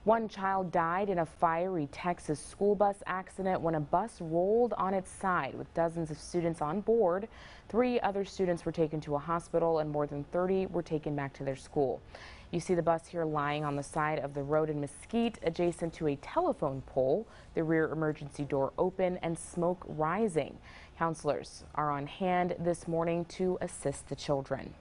One child died in a fiery Texas school bus accident when a bus rolled on its side with dozens of students on board. 3 other students were taken to a hospital and more than 30 were taken back to their school. You see the bus here lying on the side of the road in Mesquite, adjacent to a telephone pole, the rear emergency door open and smoke rising. Counselors are on hand this morning to assist the children.